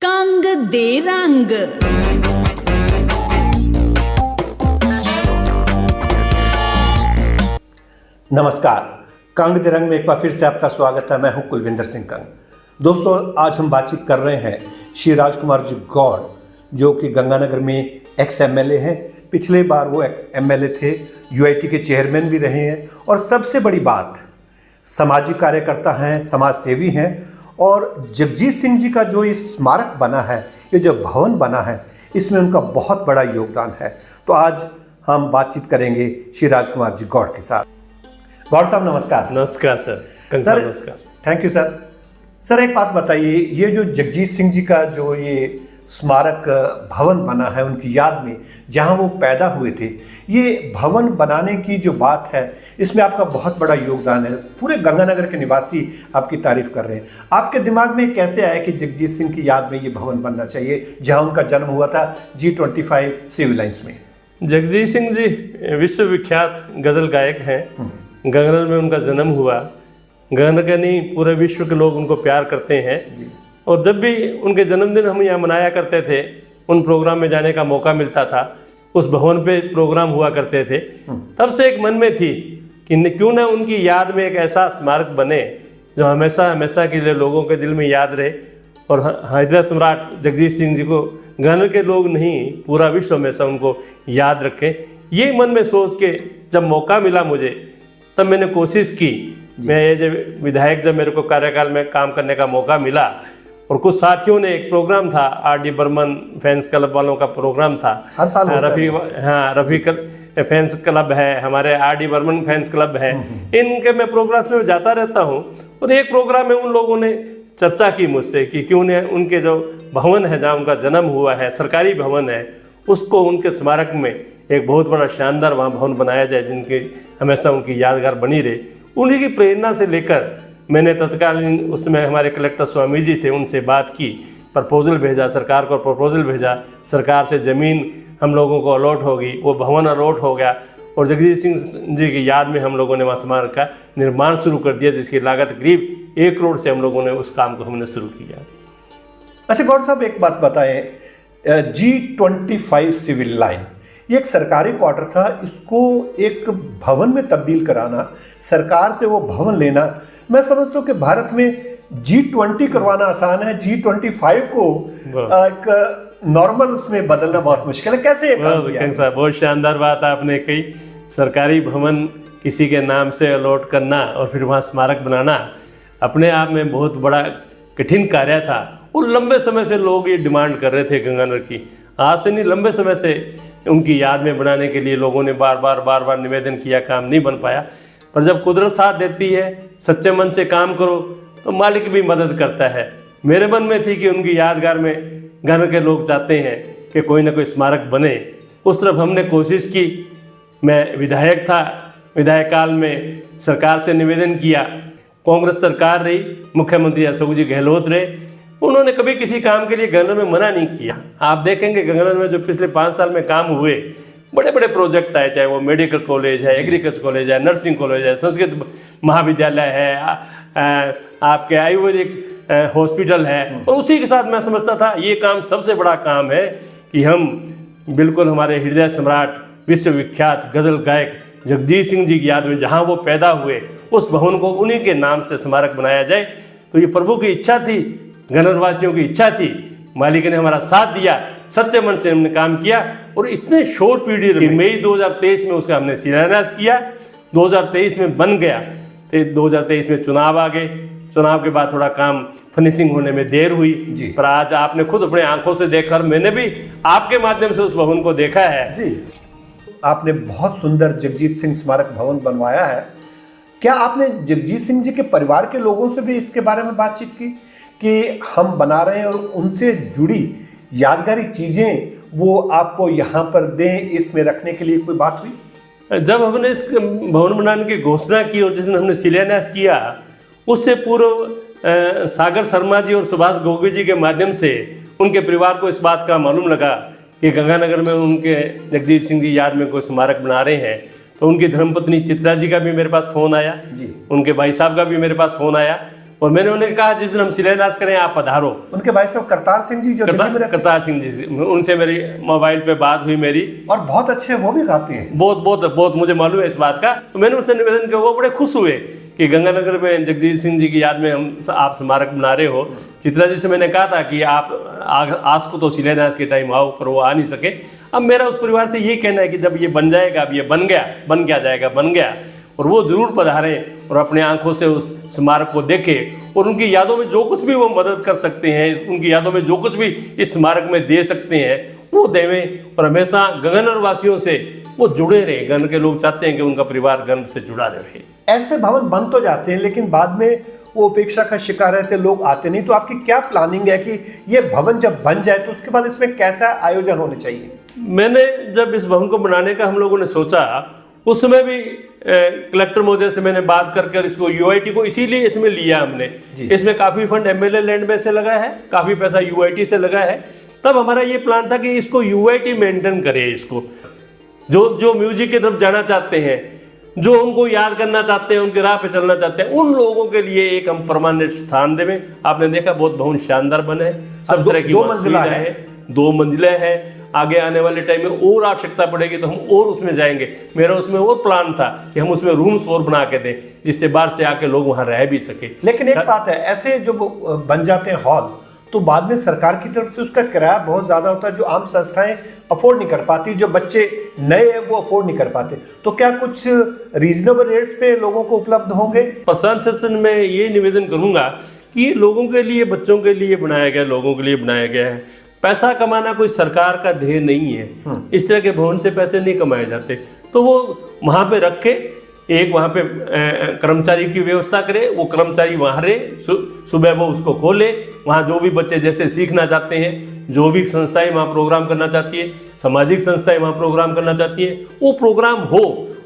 कंग दे रंग। नमस्कार, कंग दे रंग में एक बार फिर से आपका स्वागत है। मैं हूं कुलविंदर सिंह कंग। दोस्तों, आज हम बातचीत कर रहे हैं श्री राजकुमार जी गौड़, जो कि गंगानगर में एक्स एमएलए हैं। पिछले बार वो एमएलए थे, यूआईटी के चेयरमैन भी रहे हैं, और सबसे बड़ी बात, सामाजिक कार्यकर्ता हैं, समाज सेवी हैं। और जगजीत सिंह जी का जो ये स्मारक बना है, ये जो भवन बना है, इसमें उनका बहुत बड़ा योगदान है। तो आज हम बातचीत करेंगे श्री राजकुमार जी गौड़ के साथ। गौड़ साहब नमस्कार। नमस्कार सर। नमस्कार। Thank you sir. सर, एक बात बताइए, ये जो जगजीत सिंह जी का जो ये स्मारक भवन बना है उनकी याद में, जहां वो पैदा हुए थे, ये भवन बनाने की जो बात है, इसमें आपका बहुत बड़ा योगदान है। पूरे गंगानगर के निवासी आपकी तारीफ कर रहे हैं। आपके दिमाग में कैसे आया कि जगजीत सिंह की याद में ये भवन बनना चाहिए, जहां उनका जन्म हुआ था G25 सिविल लाइंस में? जगजीत सिंह जी विश्वविख्यात गजल गायक हैं। गंगानगर में उनका जन्म हुआ। गंगानगर नहीं, पूरे विश्व के लोग उनको प्यार करते हैं। और जब भी उनके जन्मदिन हम यहाँ मनाया करते थे, उन प्रोग्राम में जाने का मौका मिलता था। उस भवन पे प्रोग्राम हुआ करते थे। तब से एक मन में थी कि क्यों ना उनकी याद में एक ऐसा स्मारक बने जो हमेशा हमेशा के लिए लोगों के दिल में याद रहे। और हृदय सम्राट जगजीत सिंह जी को गंगानगर के लोग नहीं, पूरा विश्व हमेशा उनको याद रखे। ये मन में सोच के जब मौका मिला मुझे, तब मैंने कोशिश की। मैं ये जो विधायक, जब मेरे को कार्यकाल में काम करने का मौका मिला, और कुछ साथियों ने, एक प्रोग्राम था R.D. बर्मन फैंस क्लब वालों का प्रोग्राम था, हर साल रफ़ी फैंस क्लब है, हमारे R.D. बर्मन फैंस क्लब है, इनके मैं प्रोग्राम्स में जाता रहता हूँ। और एक प्रोग्राम में उन लोगों ने चर्चा की मुझसे कि क्यों ने उनके जो भवन है, जहाँ उनका जन्म हुआ है, सरकारी भवन है, उसको उनके स्मारक में एक बहुत बड़ा शानदार वहाँ भवन बनाया जाए, जिनकी हमेशा उनकी यादगार बनी रहे। उन्हीं की प्रेरणा से लेकर मैंने तत्कालीन, उसमें हमारे कलेक्टर स्वामी जी थे, उनसे बात की, प्रपोजल भेजा, सरकार को प्रपोजल भेजा। सरकार से ज़मीन हम लोगों को अलॉट होगी, वो भवन अलॉट हो गया। और जगजीत सिंह जी की याद में हम लोगों ने वहाँ स्मारक का निर्माण शुरू कर दिया, जिसकी लागत करीब 1 करोड़ से हम लोगों ने उस काम को हमने शुरू किया। अच्छा गौड़ साहब, एक बात बताएं, G25 सिविल लाइन, ये एक सरकारी क्वार्टर था, इसको एक भवन में तब्दील कराना, सरकार से वो भवन लेना, मैं समझता हूँ कि भारत में G20 करवाना आसान है, G25 को एक नॉर्मल उसमें बदलना बहुत मुश्किल है। कैसे ये काम किया? बहुत शानदार बात आपने कही। सरकारी भवन किसी के नाम से अलॉट करना और फिर वहाँ स्मारक बनाना अपने आप में बहुत बड़ा कठिन कार्य था। और लंबे समय से लोग ये डिमांड कर रहे थे गंगानगर की। आज से नहीं, लंबे समय से उनकी याद में बनाने के लिए लोगों ने बार बार निवेदन किया, काम नहीं बन पाया। पर जब कुदरत साथ देती है, सच्चे मन से काम करो, तो मालिक भी मदद करता है। मेरे मन में थी कि उनकी यादगार में गंगानगर के लोग चाहते हैं कि कोई ना कोई स्मारक बने। उस तरफ हमने कोशिश की। मैं विधायक था, विधायक काल में सरकार से निवेदन किया। कांग्रेस सरकार रही, मुख्यमंत्री अशोक जी गहलोत रहे, उन्होंने कभी किसी काम के लिए गंगानगर में मना नहीं किया। आप देखेंगे गंगानगर में जो पिछले 5 साल में काम हुए, बड़े बड़े प्रोजेक्ट आए, चाहे वो मेडिकल कॉलेज है, एग्रीकल्चर कॉलेज है, नर्सिंग कॉलेज है, संस्कृत महाविद्यालय है, आपके आयुर्वेदिक हॉस्पिटल है। और उसी के साथ मैं समझता था ये काम सबसे बड़ा काम है कि हम बिल्कुल हमारे हृदय सम्राट, विश्वविख्यात गजल गायक जगजीत सिंह जी की याद में, जहाँ वो पैदा हुए, उस भवन को उन्हीं के नाम से स्मारक बनाया जाए। तो ये प्रभु की इच्छा थी, गंगानगर वासियों की इच्छा थी। मालिक ने हमारा साथ दिया, सच्चे मन से हमने काम किया। और इतने शॉर्ट पीरियड में, मई 2023 में उसका हमने शिलान्यास किया। 2023 में बन गया। तो 2023 में चुनाव आ गए। चुनाव के बाद थोड़ा काम फिनिशिंग होने में देर हुई। पर आज आपने खुद अपने आंखों से देखकर, मैंने भी आपके माध्यम से उस भवन को देखा है। जी, आपने बहुत सुंदर जगजीत सिंह स्मारक भवन बनवाया है। क्या आपने जगजीत सिंह जी के परिवार के लोगों से भी इसके बारे में बातचीत की कि हम बना रहे हैं, और उनसे जुड़ी यादगारी चीज़ें वो आपको यहाँ पर दें, इसमें रखने के लिए कोई बात हुई? जब हमने इस भवन बनाने की घोषणा की और जिस दिन हमने शिलान्यास किया, उससे पूर्व सागर शर्मा जी और सुभाष गोगोई जी के माध्यम से उनके परिवार को इस बात का मालूम लगा कि गंगानगर में उनके जगजीत सिंह जी याद में कोई स्मारक बना रहे हैं। तो उनकी धर्मपत्नी चित्रा जी का भी मेरे पास फ़ोन आया, उनके भाई साहब का भी मेरे पास फ़ोन आया। और मैंने उन्हें कहा जिस दिन हम शिलान्यास करें आप पधारो। उनके भाई साहब करतार सिंह जी जो दिल्ली में रहते करतार सिंह जी से उनसे मेरी मोबाइल पे बात हुई मेरी, हैं, और बहुत अच्छे हैं, वो भी गाते हैं। बहुत बहुत बहुत मुझे मालूम है इस बात का। तो मैंने उनसे निवेदन किया, वो बड़े खुश हुए कि गंगानगर में जगदीश सिंह जी की याद में आप स्मारक बना रहे हो। चित्रा जी से मैंने कहा था कि आप आज को तो शिलान्यास के टाइम आओ, पर वो आ नहीं सके। अब मेरा उस परिवार से ये कहना है कि जब ये बन जाएगा, अब ये बन गया और वो जरूर पधारें और अपने आंखों से उस स्मारक को देखें और उनकी यादों में जो कुछ भी वो मदद कर सकते हैं, उनकी यादों में जो कुछ भी इस स्मारक में दे सकते हैं वो देवें। और हमेशा गंगानगर वासियों से वो जुड़े रहे। गंगा के लोग चाहते हैं कि उनका परिवार गंगा से जुड़ा रहे। ऐसे भवन बन तो जाते हैं लेकिन बाद में वो उपेक्षा का शिकार रहते, लोग आते नहीं। तो आपकी क्या प्लानिंग है कि ये भवन जब बन जाए तो उसके बाद इसमें कैसा आयोजन होने चाहिए? मैंने जब इस भवन को बनाने का हम लोगों ने सोचा, उस समय भी कलेक्टर महोदय से मैंने बात करके और इसको यूआईटी को इसीलिए इसमें लिया हमने। इसमें काफ़ी फंड एमएलए लैंड में से लगा है, काफ़ी पैसा यूआईटी से लगा है। तब हमारा ये प्लान था कि इसको यूआईटी मेंटेन करे। इसको जो म्यूजिक की तरफ जाना चाहते हैं, जो उनको याद करना चाहते हैं, उनके राह पे चलना चाहते हैं, उन लोगों के लिए एक हम परमानेंट स्थान देवें। आपने देखा बहुत भवन शानदार बने हैं, सब तरह की 2 मंजिला है, 2 मंजिलें हैं। आगे आने वाले टाइम में और आवश्यकता पड़ेगी तो हम और उसमें जाएंगे। मेरा उसमें और प्लान था कि हम उसमें रूम्स और बना के दें जिससे बाहर से आके लोग वहाँ रह भी सके। लेकिन एक बात है, ऐसे जो बन जाते हैं हॉल तो बाद में सरकार की तरफ से उसका किराया बहुत ज़्यादा होता है, जो आम संस्थाएं अफोर्ड नहीं कर पाती, जो बच्चे नए हैं वो अफोर्ड नहीं कर पाते। तो क्या कुछ रीजनेबल रेट्स पे लोगों को उपलब्ध होंगे? प्रशासन में ये निवेदन करूंगा कि लोगों के लिए, बच्चों के लिए बनाया गया, लोगों के लिए बनाया गया है। पैसा कमाना कोई सरकार का ध्येय नहीं है। इस तरह के भवन से पैसे नहीं कमाए जाते। तो वो वहाँ पे रख के एक वहाँ पे कर्मचारी की व्यवस्था करे, वो कर्मचारी वहाँ रहे, सुबह वो उसको खोले। वहाँ जो भी बच्चे जैसे सीखना चाहते हैं, जो भी संस्थाएं वहाँ प्रोग्राम करना चाहती है, सामाजिक संस्थाएं वहाँ प्रोग्राम करना चाहती है, वो प्रोग्राम हो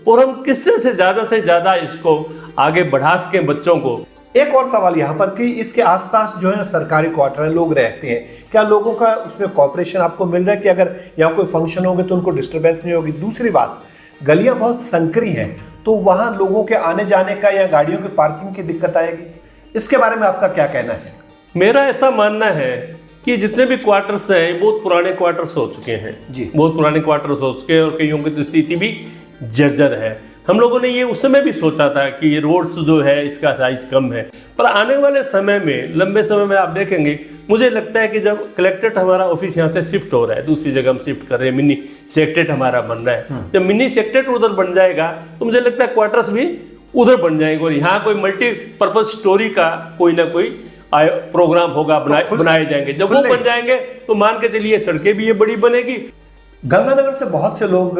और हम किससे से ज़्यादा इसको आगे बढ़ा सकें बच्चों को। एक और सवाल यहाँ पर कि इसके आसपास जो है सरकारी क्वार्टर है, लोग रहते हैं, क्या लोगों का उसमें कॉपरेशन आपको मिल रहा है कि अगर यहाँ कोई फंक्शन होंगे तो उनको डिस्टर्बेंस नहीं होगी? दूसरी बात, गलियाँ बहुत संकरी हैं तो वहाँ लोगों के आने जाने का या गाड़ियों की पार्किंग की दिक्कत आएगी। इसके बारे में आपका क्या कहना है? मेरा ऐसा मानना है कि जितने भी क्वार्टर्स हैं बहुत पुराने क्वार्टर्स हो चुके हैं जी, बहुत पुराने क्वार्टर्स हो चुके हैं और कईयों की तो स्थिति भी जर्जर है। हम लोगों ने ये उस समय भी सोचा था कि ये रोड्स जो है इसका साइज कम है, पर आने वाले समय में, लंबे समय में आप देखेंगे, मुझे लगता है कि जब कलेक्ट्रेट हमारा ऑफिस यहाँ से शिफ्ट हो रहा है, दूसरी जगह हम शिफ्ट कर रहे हैं, मिनी सेक्रेटेट हमारा बन रहा है, जब मिनी सेक्रेटेट उधर बन जाएगा तो मुझे लगता है क्वार्टर्स भी उधर बन जाएंगे और यहाँ कोई मल्टीपर्पज स्टोरी का कोई ना कोई प्रोग्राम होगा, बनाए जाएंगे। जब वो बन जाएंगे तो मान के चलिए सड़कें भी ये बड़ी बनेगी। गंगानगर से बहुत से लोग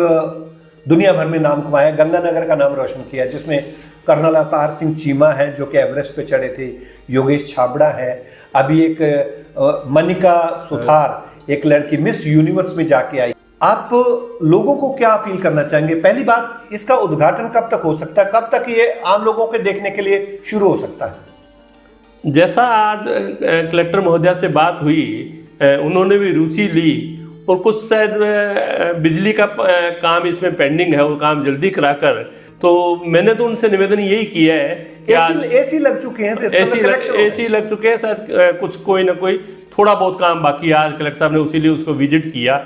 दुनिया भर में नाम कमाया, गंगानगर का नाम रोशन किया, जिसमें कर्नल अवतार सिंह चीमा है जो कि एवरेस्ट पे चढ़े थे, योगेश छाबड़ा है, अभी एक मनिका सुथार एक लड़की मिस यूनिवर्स में जाके आई। आप लोगों को क्या अपील करना चाहेंगे? पहली बात, इसका उद्घाटन कब तक हो सकता है, कब तक ये आम लोगों के देखने के लिए शुरू हो सकता है? जैसा आज कलेक्टर महोदया से बात हुई, उन्होंने भी रुचि ली और कुछ शायद बिजली का काम इसमें पेंडिंग है, वो काम जल्दी कराकर, तो मैंने तो उनसे निवेदन यही किया है कि एसी लग चुके हैं, एसी लग चुके हैं, शायद कुछ कोई ना कोई थोड़ा बहुत काम बाकी है। आज कलेक्टर साहब ने उसीलिए उसको विजिट किया।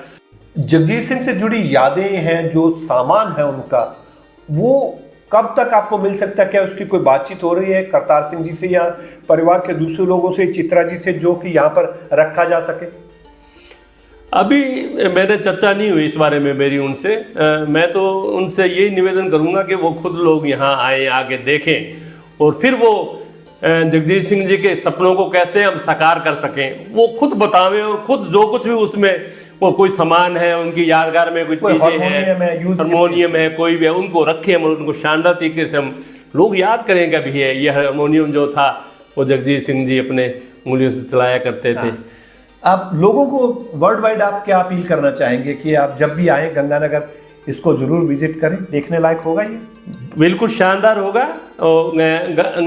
जगदीश सिंह से जुड़ी यादें हैं, जो सामान है उनका, वो कब तक आपको मिल सकता है? क्या उसकी कोई बातचीत हो रही है करतार सिंह जी से या परिवार के दूसरे लोगों से, चित्रा जी से, जो कि यहाँ पर रखा जा सके? अभी मेरे चर्चा नहीं हुई इस बारे में मेरी उनसे। मैं तो उनसे यही निवेदन करूंगा कि वो खुद लोग यहाँ आए, आके देखें और फिर वो जगदीश सिंह जी के सपनों को कैसे हम साकार कर सकें वो खुद बतावें और खुद जो कुछ भी उसमें वो कोई सामान है, उनकी यादगार में कोई चीज़ें हैं, हारमोनियम है, कोई भी है, उनको रखें हम, उनको शानदार तरीके से हम लोग याद करें कि भी है ये हारमोनियम जो था वो जगदीश सिंह जी अपने उंगलियों से चलाया करते थे। आप लोगों को वर्ल्ड वाइड आप क्या अपील करना चाहेंगे कि आप जब भी आए गंगानगर इसको जरूर विजिट करें, देखने लायक होगा ये? बिल्कुल शानदार होगा। और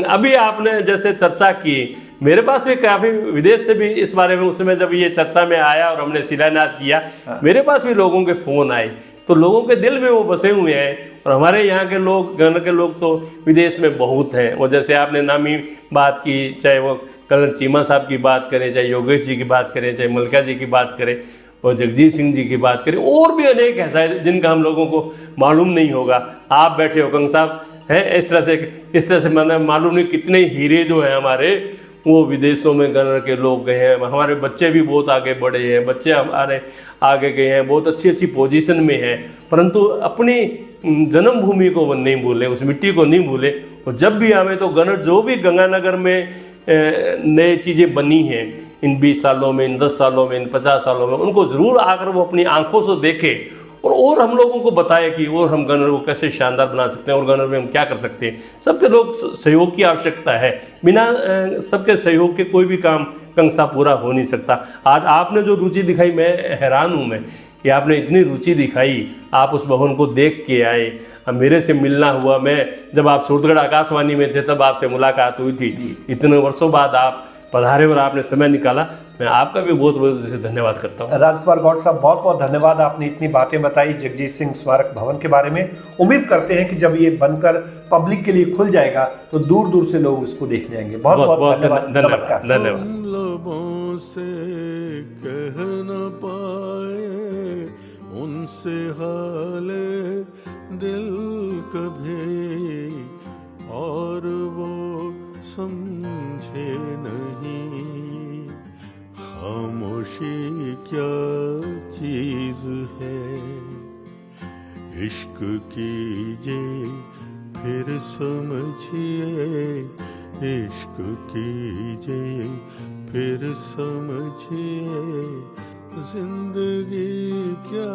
अभी आपने जैसे चर्चा की, मेरे पास भी काफ़ी विदेश से भी इस बारे में उस समय जब ये चर्चा में आया और हमने शिलान्यास किया, मेरे पास भी लोगों के फ़ोन आए, तो लोगों के दिल में वो बसे हुए हैं और हमारे यहाँ के लोग, गन्नर के लोग तो विदेश में बहुत हैं। और जैसे आपने नामी बात की, चाहे वो कर्नल चीमा साहब की बात करें, चाहे योगेश जी की बात करें, चाहे मल्लिका जी की बात करें, और जगजीत सिंह जी की बात करें, और भी अनेक हैं शायद जिनका हम लोगों को मालूम नहीं होगा। आप बैठे हो कंग साहब हैं, इस तरह से मैंने मालूम नहीं कितने हीरे जो हैं हमारे, वो विदेशों में गन्नर के लोग गए हैं। हमारे बच्चे भी बहुत आगे बढ़े हैं, बच्चे हमारे आगे गए हैं, बहुत अच्छी अच्छी पोजीशन में हैं, परंतु अपनी जन्मभूमि को वो नहीं भूले, उस मिट्टी को नहीं भूले। और जब भी आवे तो गन्नर जो भी गंगानगर में नए चीज़ें बनी हैं इन 20 सालों में, इन 10 सालों में, इन 50 सालों में, उनको ज़रूर आकर वो अपनी आंखों से देखे और हम लोगों को बताए कि और हम गन्नर को कैसे शानदार बना सकते हैं और गन्नर में हम क्या कर सकते हैं। सबके लोग सहयोग की आवश्यकता है, बिना सबके सहयोग के कोई भी काम कंग साहब पूरा हो नहीं सकता। आज आपने जो रुचि दिखाई, मैं हैरान हूँ मैं कि आपने इतनी रुचि दिखाई, आप उस भवन को देख के आए, अब मेरे से मिलना हुआ। मैं जब आप सूरतगढ़ आकाशवाणी में थे तब आपसे मुलाकात हुई थी, इतने वर्षों बाद आप पधारे और आपने समय निकाला, मैं आपका भी बहुत बहुत से धन्यवाद करता हूँ। राजकुमार गौड़ साहब, बहुत बहुत धन्यवाद, आपने इतनी बातें बताई जगजीत सिंह स्मारक भवन के बारे में। उम्मीद करते हैं कि जब ये बनकर पब्लिक के लिए खुल जाएगा तो दूर दूर से लोग इसको देखने आएंगे। बहुत बहुत धन्यवाद। नमस्कार। धन्यवाद। लबों से कह न पाए उनसे हाल दिल कभी, और वो समझे नहीं खामोशी क्या चीज है। इश्क कीजिए फिर समझिए, इश्क कीजिए फिर समझिए, जिंदगी क्या